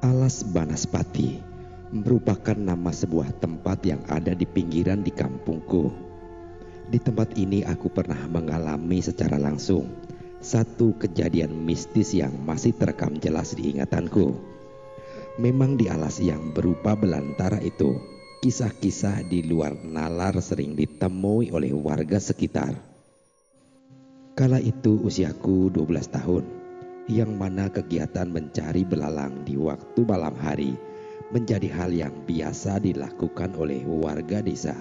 Alas Banaspati merupakan nama sebuah tempat yang ada di pinggiran di kampungku. Di tempat ini aku pernah mengalami secara langsung satu kejadian mistis yang masih terekam jelas di ingatanku. Memang di alas yang berupa belantara itu, kisah-kisah di luar nalar sering ditemui oleh warga sekitar. Kala itu usiaku 12 tahun, yang mana kegiatan mencari belalang di waktu malam hari menjadi hal yang biasa dilakukan oleh warga desa.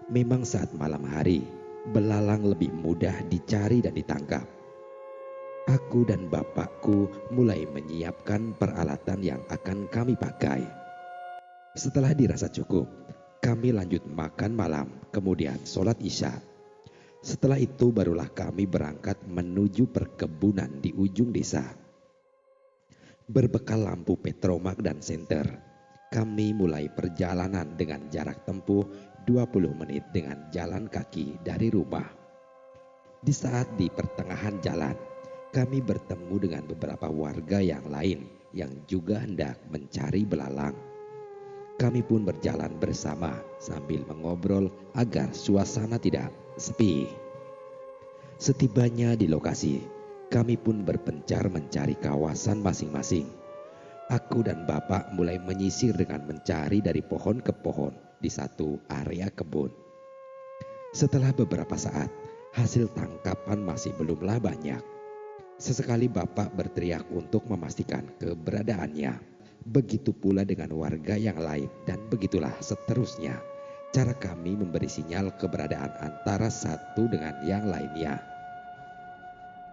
Memang saat malam hari, belalang lebih mudah dicari dan ditangkap. Aku dan bapakku mulai menyiapkan peralatan yang akan kami pakai. Setelah dirasa cukup, kami lanjut makan malam, kemudian sholat isya. Setelah itu barulah kami berangkat menuju perkebunan di ujung desa. Berbekal lampu petromak dan senter, kami mulai perjalanan dengan jarak tempuh 20 menit dengan jalan kaki dari rumah. Di saat di pertengahan jalan, kami bertemu dengan beberapa warga yang lain yang juga hendak mencari belalang. Kami pun berjalan bersama sambil mengobrol agar suasana tidak sepi. Setibanya di lokasi, kami pun berpencar mencari kawasan masing-masing. Aku dan bapak mulai menyisir dengan mencari dari pohon ke pohon di satu area kebun. Setelah beberapa saat, hasil tangkapan masih belumlah banyak. Sesekali bapak berteriak untuk memastikan keberadaannya. Begitu pula dengan warga yang lain dan begitulah seterusnya. Cara kami memberi sinyal keberadaan antara satu dengan yang lainnya.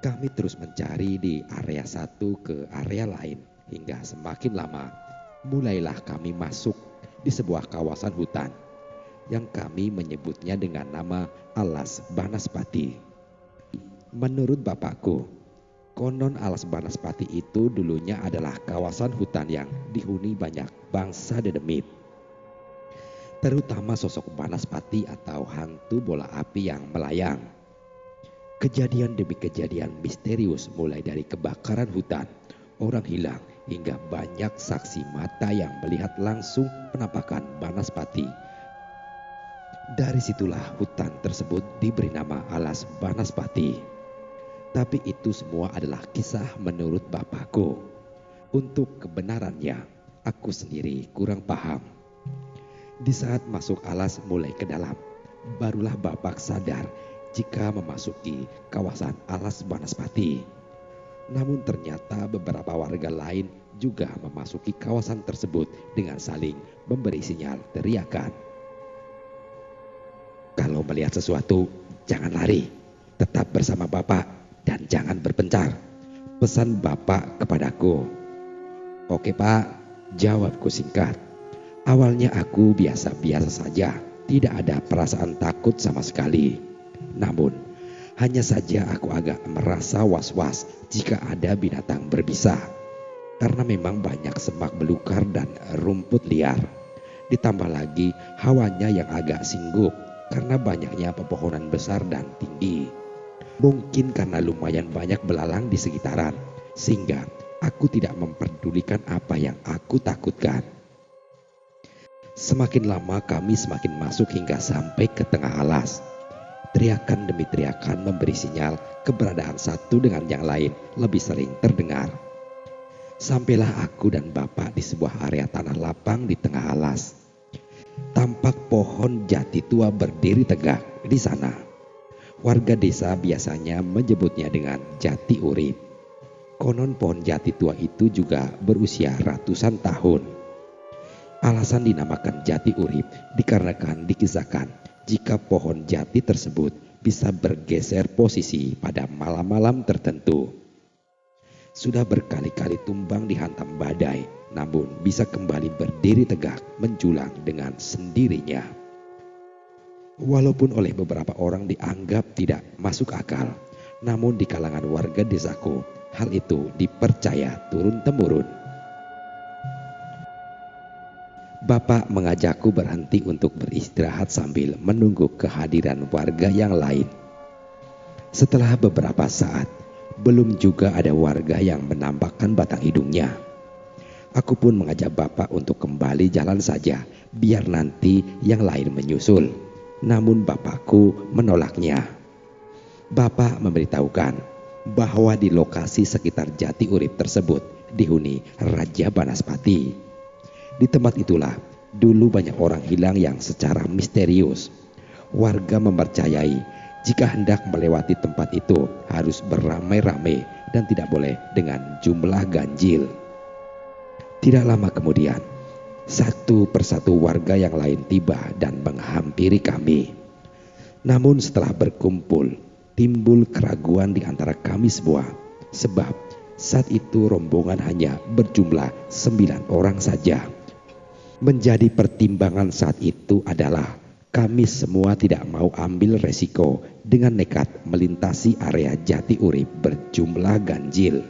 Kami terus mencari di area satu ke area lain hingga semakin lama mulailah kami masuk di sebuah kawasan hutan yang kami menyebutnya dengan nama Alas Banaspati. Menurut bapakku, konon Alas Banaspati itu dulunya adalah kawasan hutan yang dihuni banyak bangsa dedemit, terutama sosok Banaspati atau hantu bola api yang melayang. Kejadian demi kejadian misterius mulai dari kebakaran hutan, orang hilang, hingga banyak saksi mata yang melihat langsung penampakan Banaspati. Dari situlah hutan tersebut diberi nama Alas Banaspati. Tapi itu semua adalah kisah menurut bapakku. Untuk kebenarannya, aku sendiri kurang paham. Di saat masuk alas mulai ke dalam, barulah bapak sadar jika memasuki kawasan Alas Banaspati. Namun ternyata beberapa warga lain juga memasuki kawasan tersebut dengan saling memberi sinyal teriakan. Kalau melihat sesuatu, jangan lari, tetap bersama bapak dan jangan berpencar, pesan bapak kepadaku. Oke pak, jawabku singkat. Awalnya aku biasa-biasa saja, tidak ada perasaan takut sama sekali. Namun, hanya saja aku agak merasa was-was jika ada binatang berbisa. Karena memang banyak semak belukar dan rumput liar. Ditambah lagi hawanya yang agak singgup karena banyaknya pepohonan besar dan tinggi. Mungkin karena lumayan banyak belalang di sekitaran, sehingga aku tidak memperdulikan apa yang aku takutkan. Semakin lama kami semakin masuk hingga sampai ke tengah alas. Teriakan demi teriakan memberi sinyal keberadaan satu dengan yang lain lebih sering terdengar. Sampailah aku dan bapak di sebuah area tanah lapang di tengah alas. Tampak pohon jati tua berdiri tegak di sana. Warga desa biasanya menyebutnya dengan jati urip. Konon pohon jati tua itu juga berusia ratusan tahun. Alasan dinamakan jati urip dikarenakan dikisahkan jika pohon jati tersebut bisa bergeser posisi pada malam-malam tertentu. Sudah berkali-kali tumbang dihantam badai, namun bisa kembali berdiri tegak menjulang dengan sendirinya. Walaupun oleh beberapa orang dianggap tidak masuk akal, namun di kalangan warga desaku, hal itu dipercaya turun-temurun. Bapak mengajakku berhenti untuk beristirahat sambil menunggu kehadiran warga yang lain. Setelah beberapa saat, belum juga ada warga yang menampakkan batang hidungnya. Aku pun mengajak bapak untuk kembali jalan saja, biar nanti yang lain menyusul. Namun bapakku menolaknya. Bapak memberitahukan bahwa di lokasi sekitar Jati Urip tersebut dihuni Raja Banaspati. Di tempat itulah dulu banyak orang hilang yang secara misterius. Warga mempercayai jika hendak melewati tempat itu harus beramai-ramai dan tidak boleh dengan jumlah ganjil. Tidak lama kemudian, satu persatu warga yang lain tiba dan menghampiri kami. Namun setelah berkumpul, timbul keraguan di antara kami semua. Sebab saat itu rombongan hanya berjumlah 9 orang saja. Menjadi pertimbangan saat itu adalah kami semua tidak mau ambil resiko dengan nekat melintasi area Jati Urip berjumlah ganjil.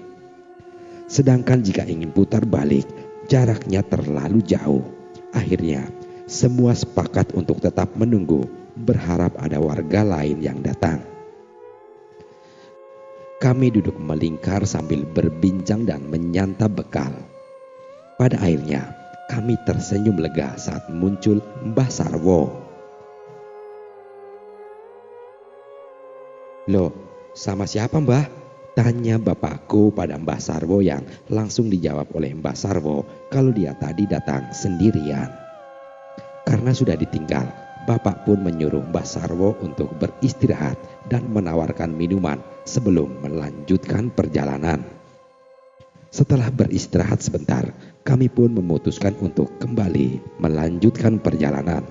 Sedangkan jika ingin putar balik, jaraknya terlalu jauh. Akhirnya semua sepakat untuk tetap menunggu, berharap ada warga lain yang datang. Kami duduk melingkar sambil berbincang dan menyantap bekal. Pada akhirnya kami tersenyum lega saat muncul Mbah Sarwo. "Loh, sama siapa Mbah?" tanya bapakku pada Mbah Sarwo yang langsung dijawab oleh Mbah Sarwo kalau dia tadi datang sendirian. Karena sudah ditinggal, bapak pun menyuruh Mbah Sarwo untuk beristirahat dan menawarkan minuman sebelum melanjutkan perjalanan. Setelah beristirahat sebentar, kami pun memutuskan untuk kembali melanjutkan perjalanan.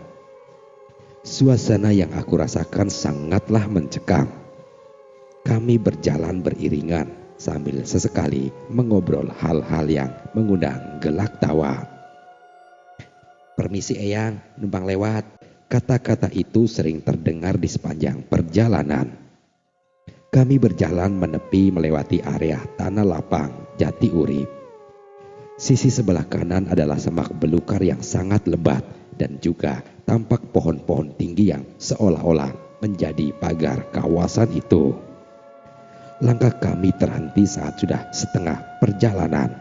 Suasana yang aku rasakan sangatlah mencekam. Kami berjalan beriringan sambil sesekali mengobrol hal-hal yang mengundang gelak tawa. "Permisi Eyang, numpang lewat." Kata-kata itu sering terdengar di sepanjang perjalanan. Kami berjalan menepi melewati area tanah lapang Jati Urip. Sisi sebelah kanan adalah semak belukar yang sangat lebat dan juga tampak pohon-pohon tinggi yang seolah-olah menjadi pagar kawasan itu. Langkah kami terhenti saat sudah setengah perjalanan.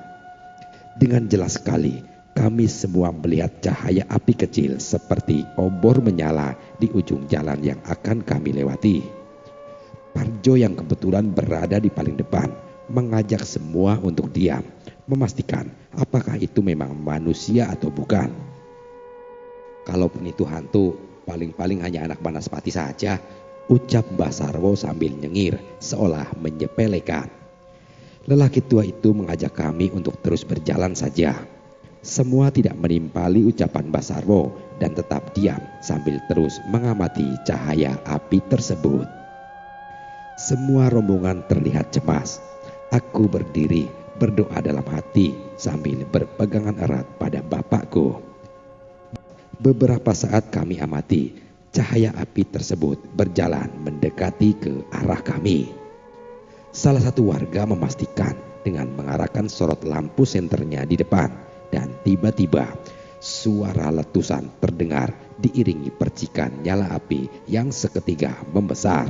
Dengan jelas sekali kami semua melihat cahaya api kecil seperti obor menyala di ujung jalan yang akan kami lewati. Parjo yang kebetulan berada di paling depan mengajak semua untuk diam, memastikan apakah itu memang manusia atau bukan. "Kalaupun itu hantu, paling-paling hanya anak Banaspati saja," ucap Mbah Sarwo sambil nyengir seolah menyepelekan. Lelaki tua itu mengajak kami untuk terus berjalan saja. Semua tidak menimpali ucapan Mbah Sarwo dan tetap diam sambil terus mengamati cahaya api tersebut. Semua rombongan terlihat cemas. Aku berdiri berdoa dalam hati sambil berpegangan erat pada bapakku. Beberapa saat kami amati cahaya api tersebut berjalan mendekati ke arah kami. Salah satu warga memastikan dengan mengarahkan sorot lampu senternya di depan dan tiba-tiba suara letusan terdengar diiringi percikan nyala api yang seketika membesar.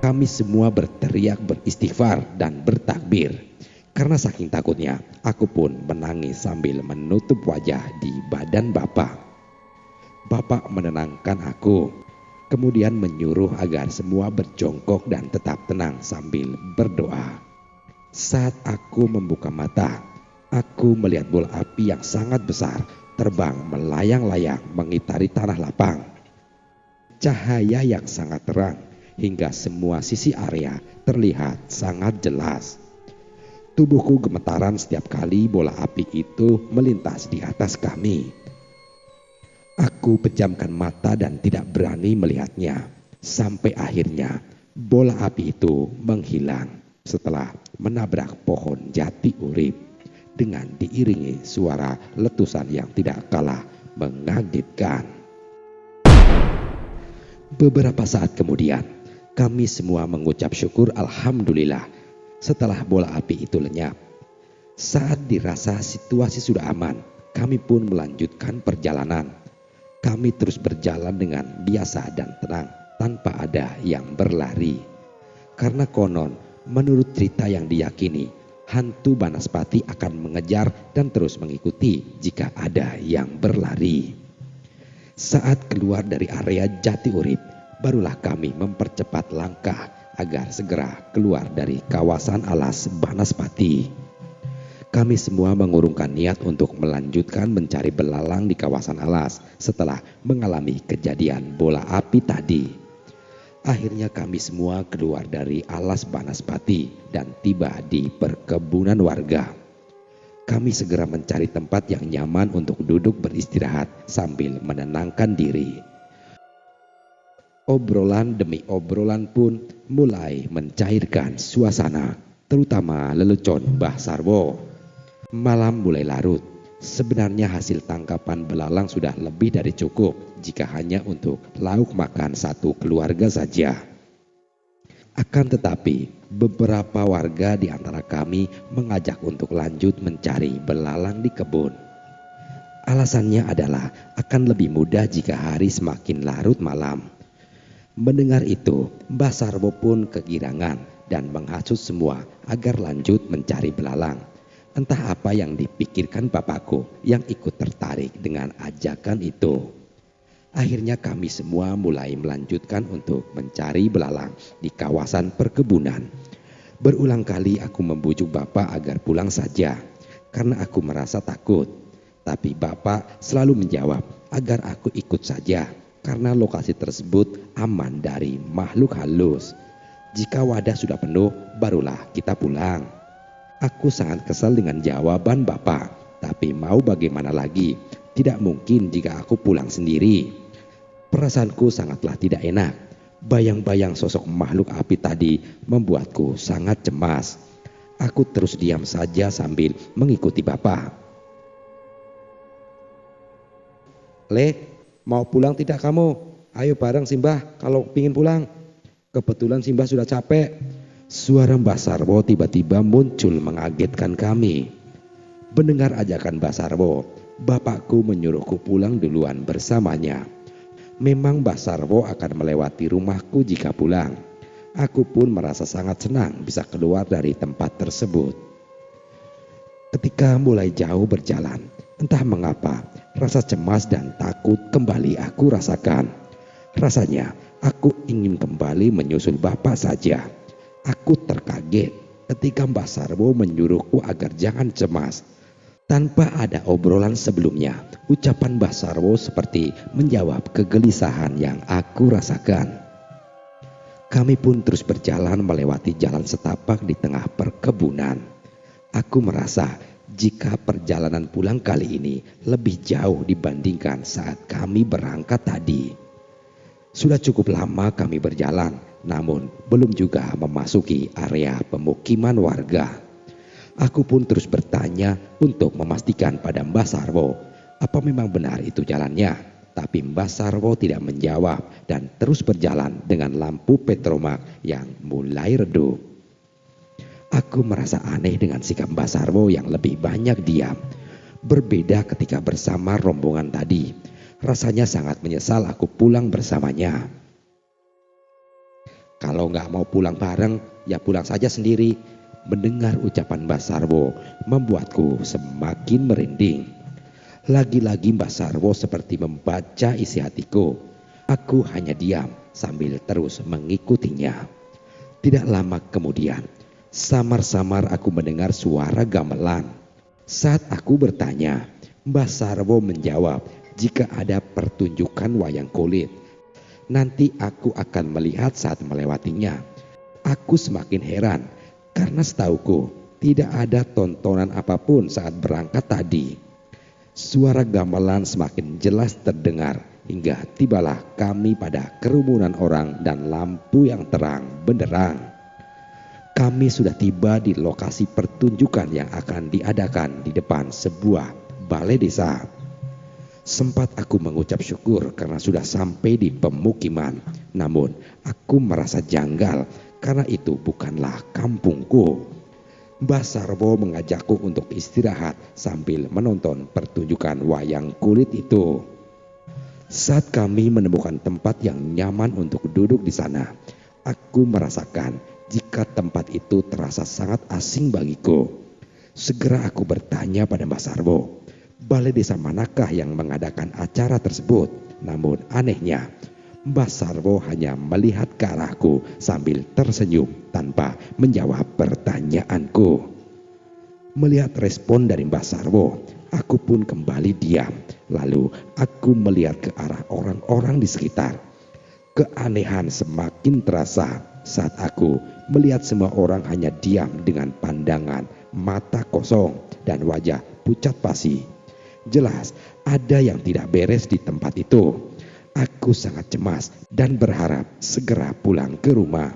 Kami semua berteriak beristighfar dan bertakbir. Karena saking takutnya, aku pun menangis sambil menutup wajah di badan bapak. Bapak menenangkan aku, kemudian menyuruh agar semua berjongkok dan tetap tenang sambil berdoa. Saat aku membuka mata, aku melihat bola api yang sangat besar terbang melayang-layang mengitari tanah lapang. Cahaya yang sangat terang hingga semua sisi area terlihat sangat jelas. Tubuhku gemetaran setiap kali bola api itu melintas di atas kami. Aku pejamkan mata dan tidak berani melihatnya. Sampai akhirnya bola api itu menghilang setelah menabrak pohon Jati Urip dengan diiringi suara letusan yang tidak kalah mengagetkan. Beberapa saat kemudian kami semua mengucap syukur alhamdulillah setelah bola api itu lenyap. Saat dirasa situasi sudah aman, kami pun melanjutkan perjalanan. Kami terus berjalan dengan biasa dan tenang tanpa ada yang berlari. Karena konon menurut cerita yang diyakini hantu Banaspati akan mengejar dan terus mengikuti jika ada yang berlari. Saat keluar dari area Jatiurip, barulah kami mempercepat langkah agar segera keluar dari kawasan alas Banaspati. Kami semua mengurungkan niat untuk melanjutkan mencari belalang di kawasan alas setelah mengalami kejadian bola api tadi. Akhirnya kami semua keluar dari alas Banaspati dan tiba di perkebunan warga. Kami segera mencari tempat yang nyaman untuk duduk beristirahat sambil menenangkan diri. Obrolan demi obrolan pun mulai mencairkan suasana, terutama lelucon Mbah Sarwo. Malam mulai larut. Sebenarnya hasil tangkapan belalang sudah lebih dari cukup jika hanya untuk lauk makan satu keluarga saja. Akan tetapi, beberapa warga di antara kami mengajak untuk lanjut mencari belalang di kebun. Alasannya adalah akan lebih mudah jika hari semakin larut malam. Mendengar itu, Mbah Sarwo pun kegirangan dan menghasut semua agar lanjut mencari belalang. Entah apa yang dipikirkan bapakku yang ikut tertarik dengan ajakan itu. Akhirnya kami semua mulai melanjutkan untuk mencari belalang di kawasan perkebunan. Berulang kali aku membujuk bapak agar pulang saja karena aku merasa takut. Tapi bapak selalu menjawab agar aku ikut saja karena lokasi tersebut aman dari makhluk halus. Jika wadah sudah penuh, barulah kita pulang. Aku sangat kesal dengan jawaban bapak, tapi mau bagaimana lagi? Tidak mungkin jika aku pulang sendiri. Perasaanku sangatlah tidak enak. Bayang-bayang sosok makhluk api tadi membuatku sangat cemas. Aku terus diam saja sambil mengikuti bapak. "Le, mau pulang tidak kamu? Ayo bareng Simbah kalau pingin pulang. Kebetulan Simbah sudah capek." Suara Mbah Sarwo tiba-tiba muncul mengagetkan kami. Mendengar ajakan Mbah Sarwo, bapakku menyuruhku pulang duluan bersamanya. Memang Mbah Sarwo akan melewati rumahku jika pulang. Aku pun merasa sangat senang bisa keluar dari tempat tersebut. Ketika mulai jauh berjalan, entah mengapa rasa cemas dan takut kembali aku rasakan. Rasanya aku ingin kembali menyusul bapak saja. Aku terkaget ketika Mbah Sarwo menyuruhku agar jangan cemas. Tanpa ada obrolan sebelumnya, ucapan Mbah Sarwo seperti menjawab kegelisahan yang aku rasakan. Kami pun terus berjalan melewati jalan setapak di tengah perkebunan. Aku merasa jika perjalanan pulang kali ini lebih jauh dibandingkan saat kami berangkat tadi. Sudah cukup lama kami berjalan, namun belum juga memasuki area pemukiman warga. Aku pun terus bertanya untuk memastikan pada Mbah Sarwo apa memang benar itu jalannya. Tapi Mbah Sarwo tidak menjawab dan terus berjalan dengan lampu petromak yang mulai redup. Aku merasa aneh dengan sikap Mbah Sarwo yang lebih banyak diam. Berbeda ketika bersama rombongan tadi. Rasanya sangat menyesal aku pulang bersamanya. "Kalau nggak mau pulang bareng, ya pulang saja sendiri." Mendengar ucapan Mbah Sarwo membuatku semakin merinding. Lagi-lagi Mbah Sarwo seperti membaca isi hatiku. Aku hanya diam sambil terus mengikutinya. Tidak lama kemudian, samar-samar aku mendengar suara gamelan. Saat aku bertanya, Mbah Sarwo menjawab jika ada pertunjukan wayang kulit. Nanti aku akan melihat saat melewatinya. Aku semakin heran karena setauku tidak ada tontonan apapun saat berangkat tadi. Suara gamelan semakin jelas terdengar hingga tibalah kami pada kerumunan orang dan lampu yang terang benderang. Kami sudah tiba di lokasi pertunjukan yang akan diadakan di depan sebuah balai desa. Sempat aku mengucap syukur karena sudah sampai di pemukiman. Namun aku merasa janggal karena itu bukanlah kampungku. Mbah Sarwo mengajakku untuk istirahat sambil menonton pertunjukan wayang kulit itu. Saat kami menemukan tempat yang nyaman untuk duduk di sana, aku merasakan jika tempat itu terasa sangat asing bagiku. Segera aku bertanya pada Mbah Sarwo, balai desa manakah yang mengadakan acara tersebut? Namun anehnya, Mbah Sarwo hanya melihat ke arahku sambil tersenyum tanpa menjawab pertanyaanku. Melihat respon dari Mbah Sarwo, aku pun kembali diam. Lalu aku melihat ke arah orang-orang di sekitar. Keanehan semakin terasa saat aku melihat semua orang hanya diam dengan pandangan mata kosong dan wajah pucat pasi. Jelas ada yang tidak beres di tempat itu. Aku sangat cemas dan berharap segera pulang ke rumah.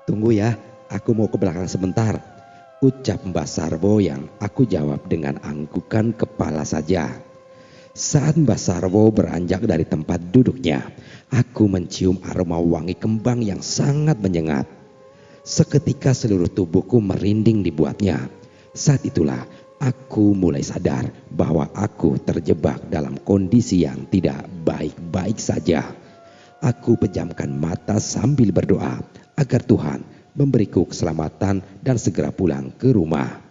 "Tunggu ya, aku mau ke belakang sebentar," ucap Mbah Sarwo yang aku jawab dengan anggukan kepala saja. Saat Mbah Sarwo beranjak dari tempat duduknya, aku mencium aroma wangi kembang yang sangat menyengat. Seketika seluruh tubuhku merinding dibuatnya. Saat itulah aku mulai sadar bahwa aku terjebak dalam kondisi yang tidak baik-baik saja. Aku pejamkan mata sambil berdoa agar Tuhan memberiku keselamatan dan segera pulang ke rumah.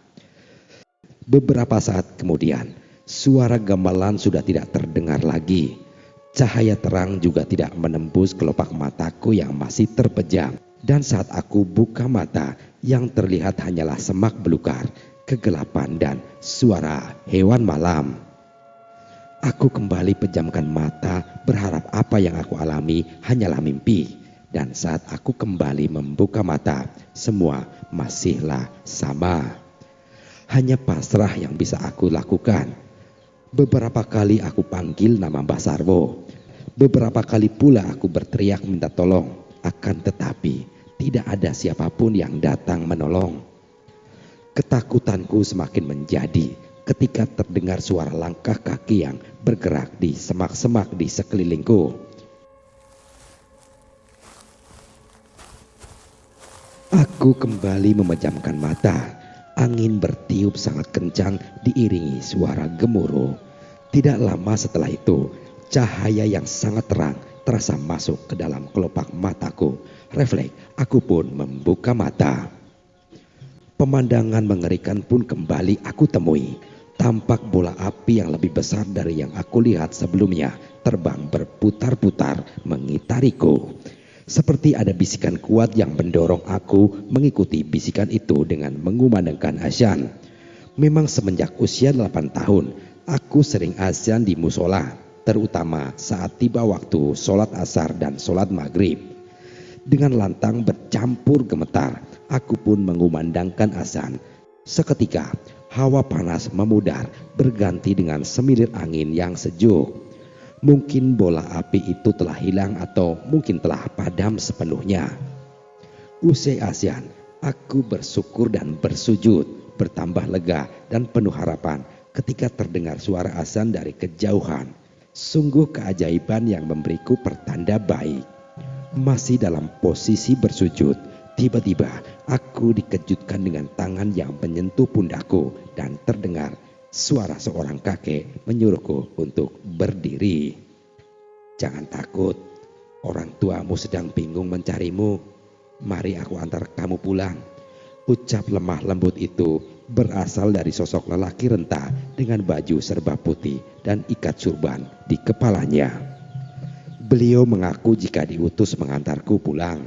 Beberapa saat kemudian, suara gamelan sudah tidak terdengar lagi. Cahaya terang juga tidak menembus kelopak mataku yang masih terpejam. Dan saat aku buka mata, yang terlihat hanyalah semak belukar, kegelapan dan suara hewan malam. Aku kembali pejamkan mata, berharap apa yang aku alami hanyalah mimpi. Dan saat aku kembali membuka mata, semua masihlah sama. Hanya pasrah yang bisa aku lakukan. Beberapa kali aku panggil nama Mbah Sarwo. Beberapa kali pula aku berteriak minta tolong. Akan tetapi tidak ada siapapun yang datang menolong. Ketakutanku semakin menjadi ketika terdengar suara langkah kaki yang bergerak di semak-semak di sekelilingku. Aku kembali memejamkan mata. Angin bertiup sangat kencang diiringi suara gemuruh. Tidak lama setelah itu, cahaya yang sangat terang terasa masuk ke dalam kelopak mataku. Refleks, aku pun membuka mata. Pemandangan mengerikan pun kembali aku temui. Tampak bola api yang lebih besar dari yang aku lihat sebelumnya terbang berputar-putar mengitariku. Seperti ada bisikan kuat yang mendorong aku mengikuti bisikan itu dengan mengumandangkan azan. Memang semenjak usia 8 tahun, aku sering azan di musola, terutama saat tiba waktu sholat asar dan sholat maghrib. Dengan lantang bercampur gemetar, aku pun mengumandangkan azan. Seketika, hawa panas memudar berganti dengan semilir angin yang sejuk. Mungkin bola api itu telah hilang atau mungkin telah padam sepenuhnya. Usai azan, aku bersyukur dan bersujud, bertambah lega dan penuh harapan ketika terdengar suara azan dari kejauhan. Sungguh keajaiban yang memberiku pertanda baik. Masih dalam posisi bersujud, tiba-tiba aku dikejutkan dengan tangan yang menyentuh pundakku dan terdengar suara seorang kakek menyuruhku untuk berdiri. "Jangan takut, orang tuamu sedang bingung mencarimu. Mari aku antar kamu pulang." Ucap lemah lembut itu berasal dari sosok lelaki renta dengan baju serba putih dan ikat surban di kepalanya. Beliau mengaku jika diutus mengantarku pulang.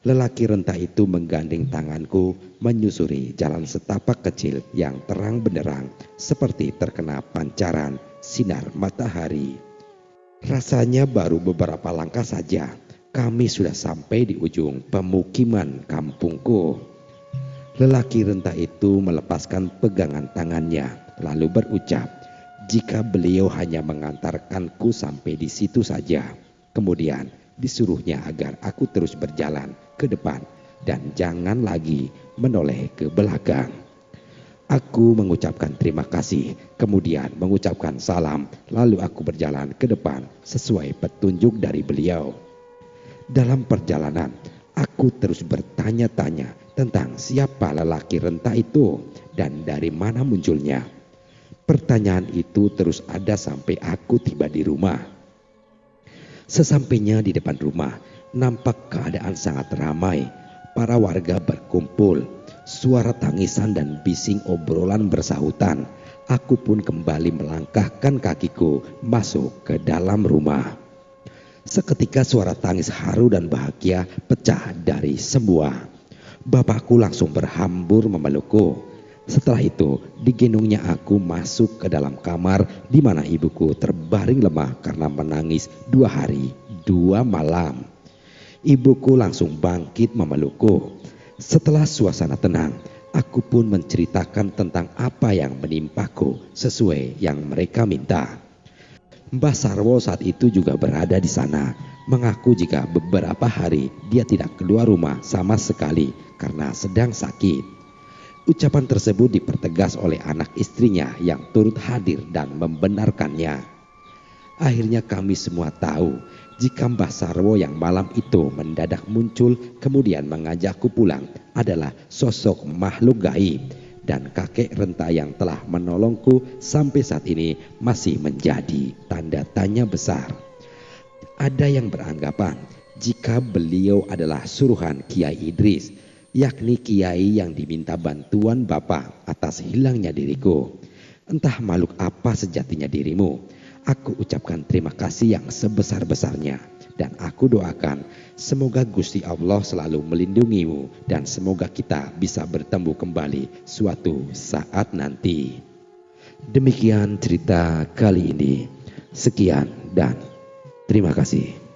Lelaki renta itu menggandeng tanganku menyusuri jalan setapak kecil yang terang benderang seperti terkena pancaran sinar matahari. Rasanya baru beberapa langkah saja kami sudah sampai di ujung pemukiman kampungku. Lelaki renta itu melepaskan pegangan tangannya lalu berucap jika beliau hanya mengantarkanku sampai di situ saja. Kemudian disuruhnya agar aku terus berjalan ke depan dan jangan lagi menoleh ke belakang. Aku mengucapkan terima kasih, kemudian mengucapkan salam, lalu aku berjalan ke depan sesuai petunjuk dari beliau. Dalam perjalanan, aku terus bertanya-tanya tentang siapa lelaki renta itu dan dari mana munculnya. Pertanyaan itu terus ada sampai aku tiba di rumah. Sesampainya di depan rumah, Nampak keadaan sangat ramai. Para warga berkumpul. Suara tangisan dan bising obrolan bersahutan. Aku pun kembali melangkahkan kakiku masuk ke dalam rumah. Seketika suara tangis haru dan bahagia pecah dari semua. Bapakku langsung berhambur memelukku. Setelah itu digendongnya aku masuk ke dalam kamar di mana ibuku terbaring lemah karena menangis 2 hari 2 malam. Ibuku langsung bangkit memelukku. Setelah suasana tenang, aku pun menceritakan tentang apa yang menimpaku sesuai yang mereka minta. Mbah Sarwo saat itu juga berada di sana, mengaku jika beberapa hari dia tidak keluar rumah sama sekali karena sedang sakit. Ucapan tersebut dipertegas oleh anak istrinya yang turut hadir dan membenarkannya. Akhirnya kami semua tahu jika Mbah Sarwo yang malam itu mendadak muncul kemudian mengajakku pulang adalah sosok makhluk gaib dan kakek renta yang telah menolongku sampai saat ini masih menjadi tanda tanya besar. Ada yang beranggapan jika beliau adalah suruhan Kiai Idris, yakni kiai yang diminta bantuan Bapak atas hilangnya diriku. Entah makhluk apa sejatinya dirimu. Aku ucapkan terima kasih yang sebesar-besarnya dan aku doakan semoga Gusti Allah selalu melindungimu dan semoga kita bisa bertemu kembali suatu saat nanti. Demikian cerita kali ini. Sekian dan terima kasih.